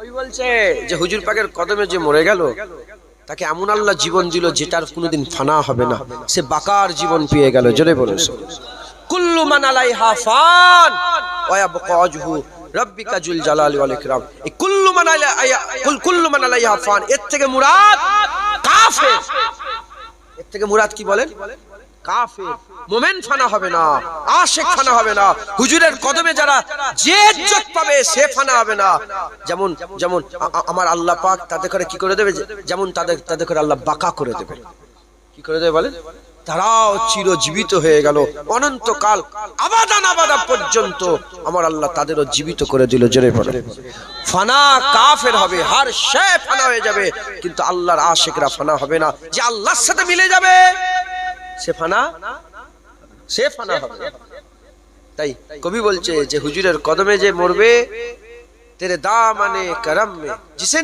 ওই বলছে যে হুজুর পাকের কদমে যে মরে গেল তাকে এমন আল্লাহ জীবন দিল যেটার কোনোদিন ফানা হবে না, সে বাকার জীবন পেয়ে গেল। জোরে বলুন কুল্লু মান আলাইহা ফান ওয়া ইয়াবকা ওয়াজহু রাব্বিকা যুল জালালি ওয়াল ইকরাম। এই কুল্লু মান আলাইহা ফান এর থেকে মুরাদ কাফের। এর থেকে মুরাদ কি বলেন? কাফের। মুমিন ফানা হবে না, আশিক ফানা হবে না। হুজুরের কদমে যারা যে ইজ্জত পাবে সে ফানা হবে না। যেমন যেমন আমার আল্লাহ পাক তাদের করে কি করে দেবে, যেমন তাদের করে আল্লাহ বাকা করে দেবে। কি করে দেবে বলেন? তারাও চিরজীবিত হয়ে গেল, অনন্তকাল আবাদান আবাদা পর্যন্ত আমার আল্লাহ তাদেরও জীবিত করে দিল। জোরে পড়ে ফানা কাফের হবে, হার সে ফানা হয়ে যাবে, কিন্তু আল্লাহর আশিকরা ফানা হবে না। যে আল্লাহর সাথে মিলে যাবে সে ফানা হবে। তাই কবি বলছে যে হুজুরের কদমে যে মরবে তেরে দামনে করম মে জিসে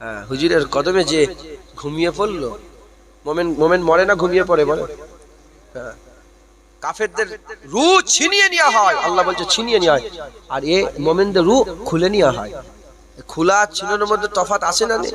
হ্যাঁ, হুজুরের কদমে যে ঘুমিয়ে পড়লো, মোমেন মরে না, ঘুমিয়ে পড়ে বলে। হ্যাঁ, কাফেরদের রূহ ছিনিয়ে নেওয়া হয়, আল্লাহ বলছে ছিনিয়ে নেওয়া হয়, আর এ মোমেনদের রূহ খুলে নেওয়া হয়। খোলা ছিনানোর মধ্যে তফাৎ আছে না নেই?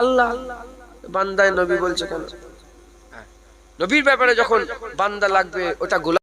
আল্লাহ, বান্দা নবী বলছে কেন? নবীর ব্যাপারে যখন বান্দা লাগবে ওটা গোলাম।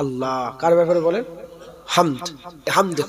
আল্লাহ, কার ব্যাপারে বলেন? হামদ, হামদ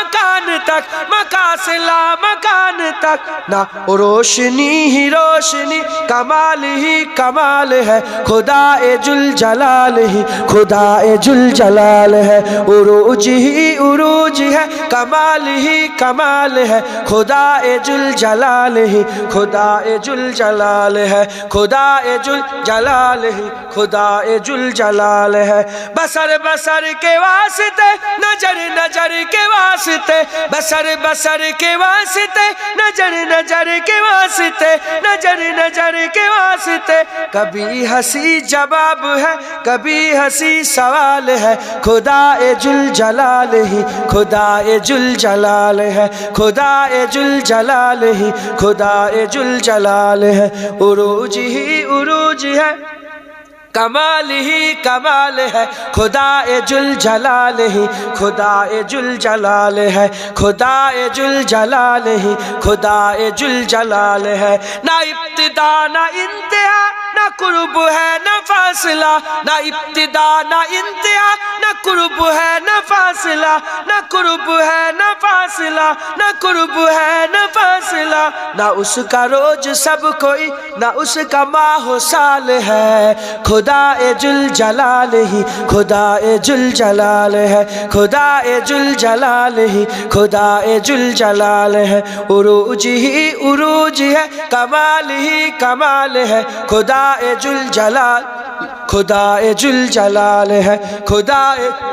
مکان تک، مکان سے لا مکان تک، نہ روشنی ہی روشنی، کمال ہی کمال ہے، خدا ذل جلال ہی خدا ذل جلال ہے، عروج ہی عروج ہے، کمال ہی کمال ہے، خدا ذل جلال ہی خدا ذل جلال ہے، خدا ذل جلال ہی خدا ذل جلال ہے۔ بصر بصر کے واسطے، نظر نظر کے واسطے، بصر بصر کے واسطے، نظر نظر کے واسطے، نظر نظر کے واسطے، کبھی ہنسی جواب ہے، کبھی ہنسی سوال ہے، خدا ذل جلال ہی خدا ذل جلال ہے، خدا ذل جلال ہی خدا ذل جلال ہے، عروج ہی عروج ہے، کمال ہی کمال ہے، خدا ذل جلال ہی خدا ذل جلال ہے، خدا ذل جلال ہی خدا ذل جلال ہے، نہ ابتدا نہ انتہا، نہ قرب ہے نہ فاصلہ، نہ ابتدا نہ انتہا، نہ قرب ہے نہ فاصلہ، نہ قرب ہے نہ فاصلہ، نہ قرب ہے نہ فاصلہ، نہ اس کا روز سب کوئی، نہ اس کا ماہ و سال ہے، خدا ذل جلال ہی خدا ذل جلال ہے، خدا ذل جلال ہی خدا ذل جلال ہے، عروج ہی عروج ہے، کمال ہی کمال ہے، خدا ذل جلال خدا ذل جلال ہے، خدا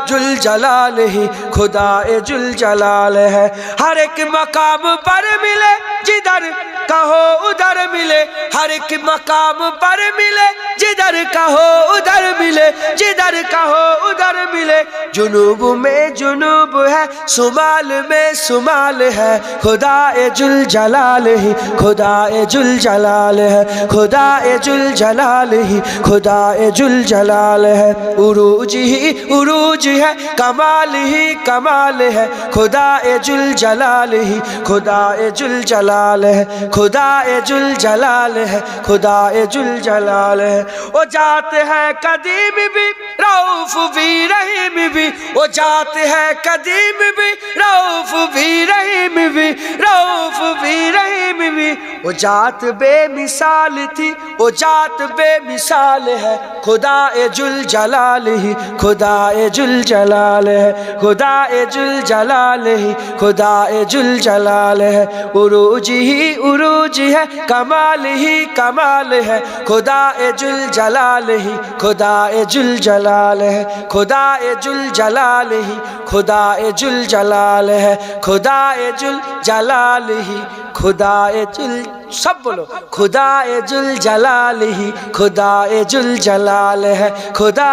ذل جلال ہی خدا ذل جلال ہے، ہر ایک مقام پر ملے جدھر کہو ادھر ملے، ہر ایک مقام پر ملے جدھر کہو ادھر ملے، جدھر کہو ادھر ملے، جنوب میں جنوب ہے، شمال میں شمال ہے، خدا ذل جلال ہی خدا ذل جلال ہے، خدا ذل جلال ہی خدا ذل جلال ہے، عروج ہی عروج ہے، کمال ہی کمال ہے، خدا ذل جلال ہی خدا ذل جلال ہے، خدا ذل جلال ہے، خدا ذل جلال ہے، وہ ذات ہے قدیم بھی، رؤوف بھی، رحیم بھی، وہ ذات ہے قدیم بھی، رؤوف بھی، رحیم بھی، رؤوف بھی، رحیم بھی، وہ ذات بے مثال تھی، وہ ذات بے مثال ہے، خدا ذل جلال ہی خدا ذل جلال ہے، خدا ذل جلال ہی خدا ذل جلال ہے، عروج ہی عروج ہے، کمال ہی کمال ہے، خدا ذل جلال ہی خدا ذل جلال ہے، خدا ذل جلال ہی خدا ذل جلال ہے، خدا ذل جلال ہی خدا ذل سب بولو، خدا ذل جلال ہی خدا ذل جلال ہے، خدا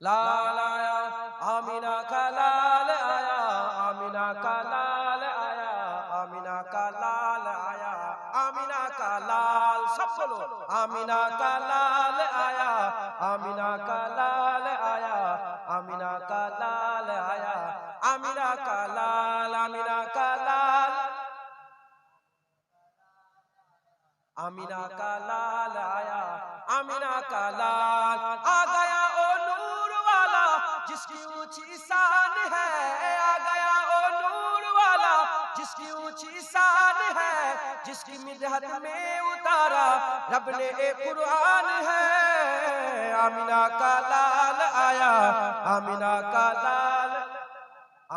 لال آیا آمینہ کا لال آیا، آمینہ کا لال آیا، آمینہ کا لال آیا، آمینہ کا لال سب بولو، آمینہ کا لال آیا، آمینہ کا لال آیا، آمینہ کا لال آیا، آمینہ کا لال، آمینہ کا لال، آمینہ کا لال آیا، آمینہ کا لال آ گیا، او نور والا جس کی اونچی شان ہے، آ گیا او نور والا جس کی اونچی شان ہے، جس کی مدحت میں اتارا رب نے ایک قرآن ہے، آمینہ کا لال آیا، آمینہ کا لال،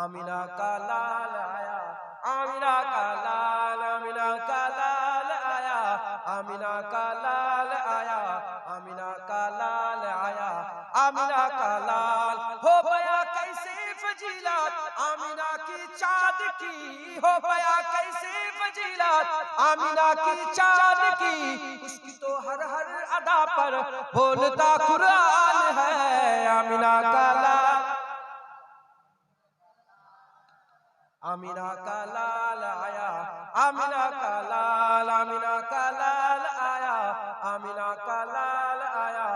آمینہ کا لال آیا، آمینہ کا لال، آمینہ کا لال آیا، آمینہ کا لال آیا، آمینہ کا لال آیا، آمینہ کا لال ہو گیا کیسے فضیلت آمینہ کی چاند کی، ہو گیا کیسے فضیلت آمینہ کی چاند کی، اس کی تو ہر ہر ادا پر بولتا قرآن ہے، آمینہ کا لال، آمینہ کا لال آیا، آمینہ کا لال، آمینہ کا لال آیا، آمینہ کا لال آیا،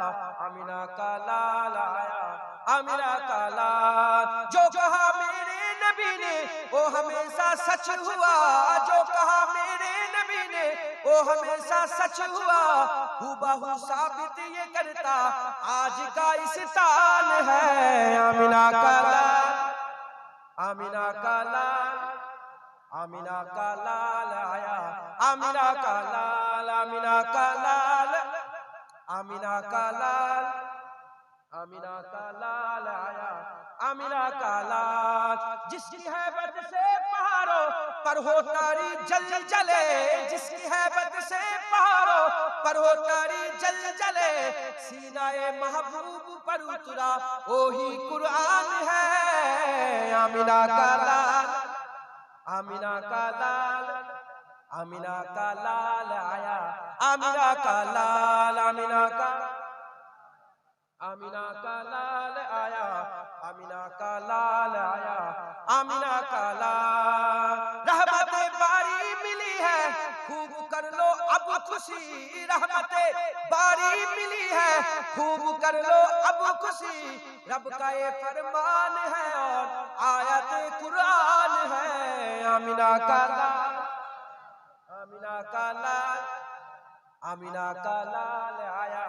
آمینہ کا لال آیا، آمینہ کا لال، جو کہا میرے نبی نے وہ ہمیشہ سچ ہوا، جو کہا میرے نبی نے وہ ہمیشہ سچ ہوا، ہو بہو ثابت یہ کرتا آج کا استعان ہے، آمینہ کا لال، آمینہ کا لال، کا لال آمینہ کا لال آمینہ کا لال آمینہ کا لال آیا آمینہ کا لال جس کی ہیبت سے پہاڑوں پر ہو تاری جل جلے جس کی ہیبت سے پہاڑوں پر ہو تاری جل جلے سینہ محبوب پر اترا وہی قرآن ہے آمینہ کا لال آمینہ کا لال آمینہ کا لال آیا آمینہ کا لال آمینہ کا آمینہ کا لال آیا آمینہ کا لال آیا آمینہ کا لال رحمت باری ملی ہے خوب کر لو اب خوشی رحمت باری ملی ہے خوب کر لو اب خوشی رب کا یہ فرمان ہے اور آیت قرآن ہے آمینہ کا لال آمینہ کا لال آمینہ کا لال آیا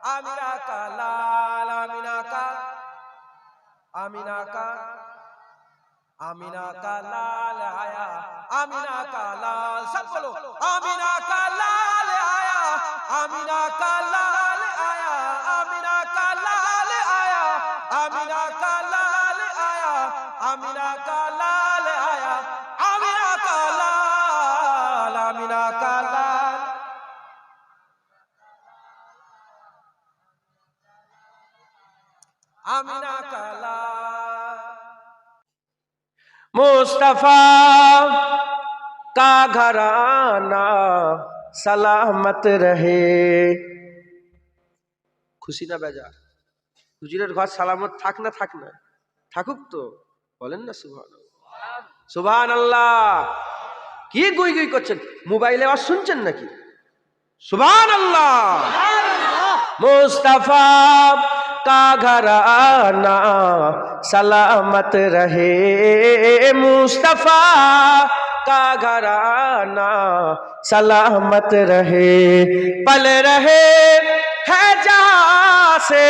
آمینہ کا لال آمینہ کا آمینہ کا آمینہ کا لال آیا آمینہ کا لال سب بولو آمینہ کا لال آیا آمینہ کا لال آیا آمینہ کا لال آیا آمینہ کا لال آیا آمینہ کا لال آیا آمینہ کا لال آمینہ کا لال آمینہ کا لال مصطفیٰ کا گھرانہ سلامت رہے খুশি না বেজার হুজুরের ঘর সালামত থাক না থাক না থাকুক তো বলেন না সুবহানাল্লাহ সুবহানাল্লাহ কি গুই গুই করছেন মোবাইলে আওয়াজ শুনছেন নাকি সুবহানাল্লাহ মুস্তাফা کا گھرانہ سلامت رہے مصطفیٰ کا گھرانہ سلامت رہے پل رہے ہے جہاں سے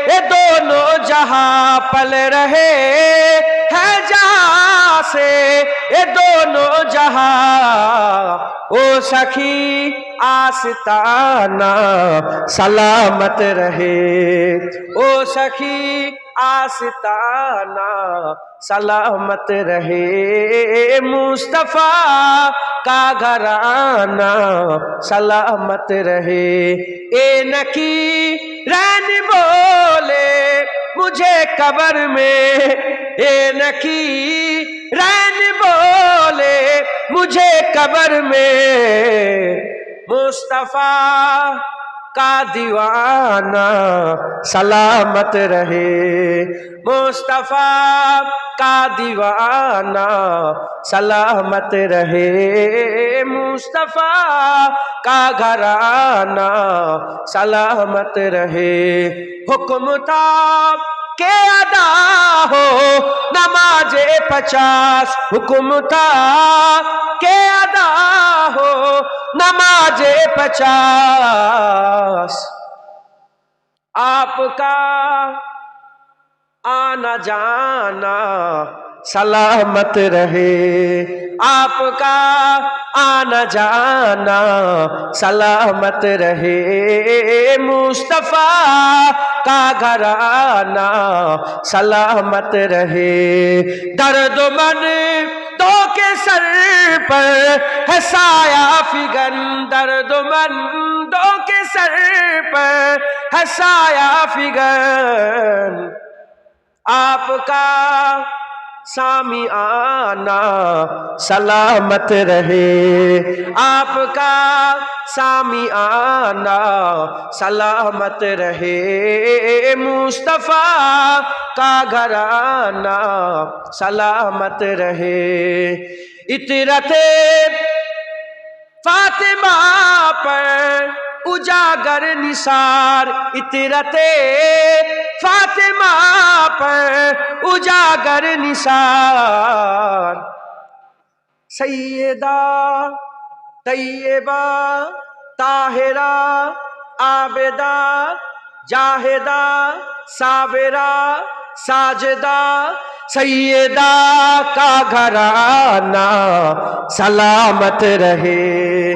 یہ دونوں جہاں پل رہے ہے جہاں سے یہ دونوں جہاں او سخی آستانہ سلامت رہے او سخی آستانہ سلامت رہے مصطفیٰ کا گھرانہ سلامت رہے اے نکی رین بولے مجھے قبر میں اے نکی رین بولے مجھے قبر میں مصطفیٰ کا دیوانہ سلامت رہے مصطفیٰ کا دیوانہ سلامت رہے مصطفیٰ کا گھرانہ سلامت رہے حکم تھا کہ ادا ہو نماز 50 حکم تھا کہ ادا ہو نماز 50 آپ کا آنا جانا سلامت رہے آپ کا آنا جانا سلامت رہے مصطفیٰ کا گھرانہ سلامت رہے درد من تو کے سر پر ہے سایہ فگن درد من تو کے سر پر ہے سایہ فگن آپ کا سامیانہ سلامت رہے آپ کا سامیانہ سلامت رہے مصطفیٰ کا گھرانہ سلامت رہے اطرت فاطمہ پر اجاگر نثار اطرت فاطمہ پر اجاگر نثار سیدہ طیبہ طاہرہ عابدہ جاہدہ صابرہ ساجدہ سیدہ کا گھرانہ سلامت رہے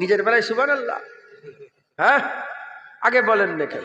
নিজের বেলায় সুবহানাল্লাহ। হ্যাঁ, আগে বলেন না কেন?